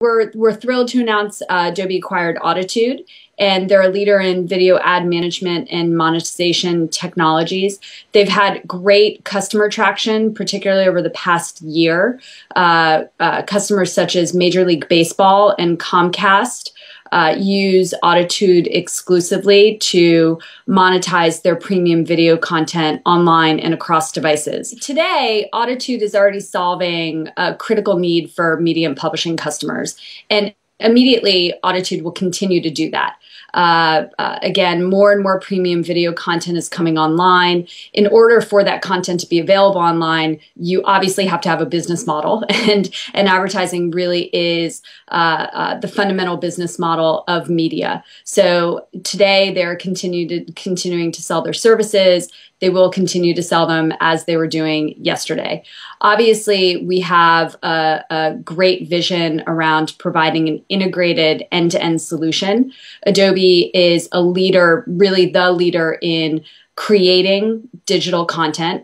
We're thrilled to announce Adobe acquired Auditude, and they're a leader in video ad management and monetization technologies. They've had great customer traction, particularly over the past year. Customers such as Major League Baseball and Comcast use Auditude exclusively to monetize their premium video content online and across devices. Today, Auditude is already solving a critical need for media and publishing customers, and immediately Auditude will continue to do that. Again, more and more premium video content is coming online. In order for that content to be available online, you obviously have to have a business model, and advertising really is the fundamental business model of media. So today they're continuing to sell their services. They will continue to sell them as they were doing yesterday. Obviously, we have a great vision around providing an integrated end-to-end solution. Adobe is a leader, really the leader in creating digital content,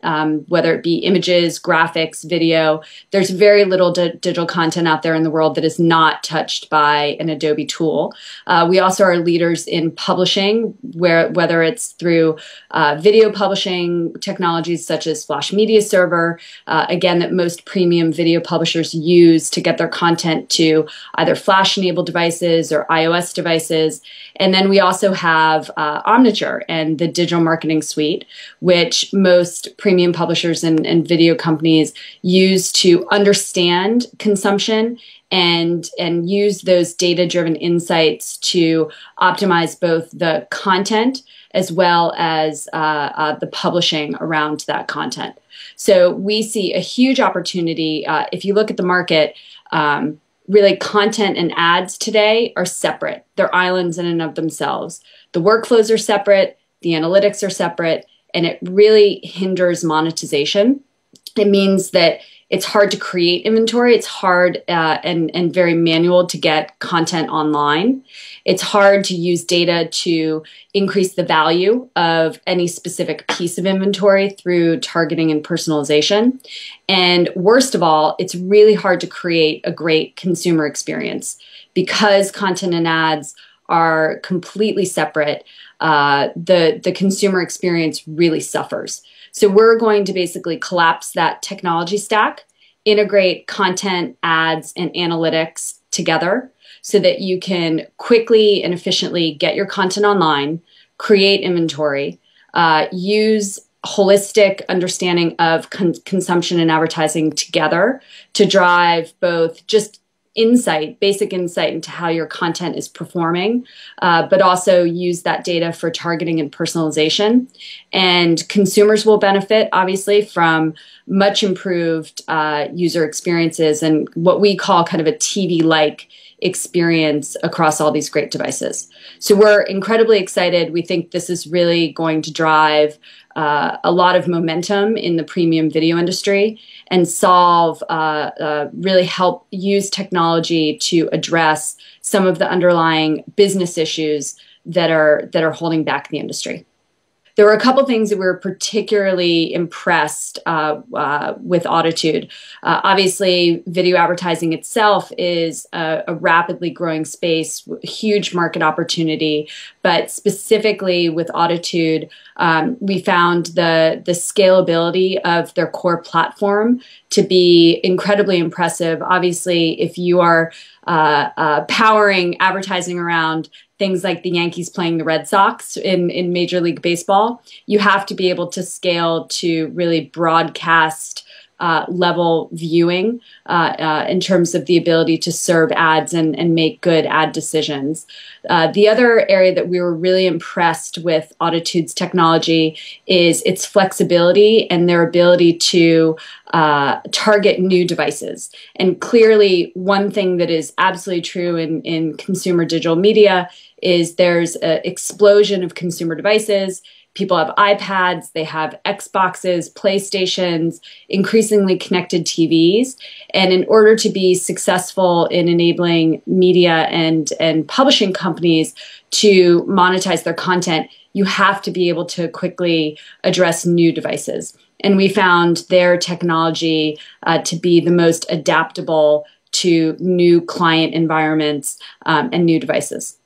whether it be images, graphics, video. There's very little digital content out there in the world that is not touched by an Adobe tool. We also are leaders in publishing, whether it's through video publishing technologies such as Flash Media Server, again, that most premium video publishers use to get their content to either Flash-enabled devices or iOS devices. And then we also have Omniture and the digital marketing suite, which most premium publishers and video companies use to understand consumption and use those data-driven insights to optimize both the content as well as the publishing around that content. So we see a huge opportunity. If you look at the market, really, content and ads today are separate. They're islands in and of themselves. The workflows are separate, the analytics are separate, and it really hinders monetization. It means that it's hard to create inventory. It's hard and very manual to get content online. It's hard to use data to increase the value of any specific piece of inventory through targeting and personalization. And worst of all, it's really hard to create a great consumer experience because content and ads are completely separate. The consumer experience really suffers. So we're going to basically collapse that technology stack, integrate content, ads, and analytics together so that you can quickly and efficiently get your content online, create inventory, use holistic understanding of consumption and advertising together to drive both just insight, basic insight into how your content is performing, but also use that data for targeting and personalization. And consumers will benefit, obviously, from much improved user experiences and what we call kind of a TV-like experience across all these great devices. So we're incredibly excited. We think this is really going to drive a lot of momentum in the premium video industry and solve, really help use technology to address some of the underlying business issues that are holding back the industry. There were a couple things that we were particularly impressed with Auditude. Obviously, video advertising itself is a rapidly growing space, huge market opportunity. But specifically with Auditude, we found the scalability of their core platform to be incredibly impressive. Obviously, if you are powering advertising around things like the Yankees playing the Red Sox in Major League Baseball, you have to be able to scale to really broadcast level viewing in terms of the ability to serve ads and make good ad decisions. The other area that we were really impressed with Auditude's technology is its flexibility and their ability to target new devices. And clearly, one thing that is absolutely true in consumer digital media is there's an explosion of consumer devices. People have iPads, they have Xboxes, PlayStations, increasingly connected TVs. And in order to be successful in enabling media and publishing companies to monetize their content, you have to be able to quickly address new devices. And we found their technology to be the most adaptable to new client environments and new devices.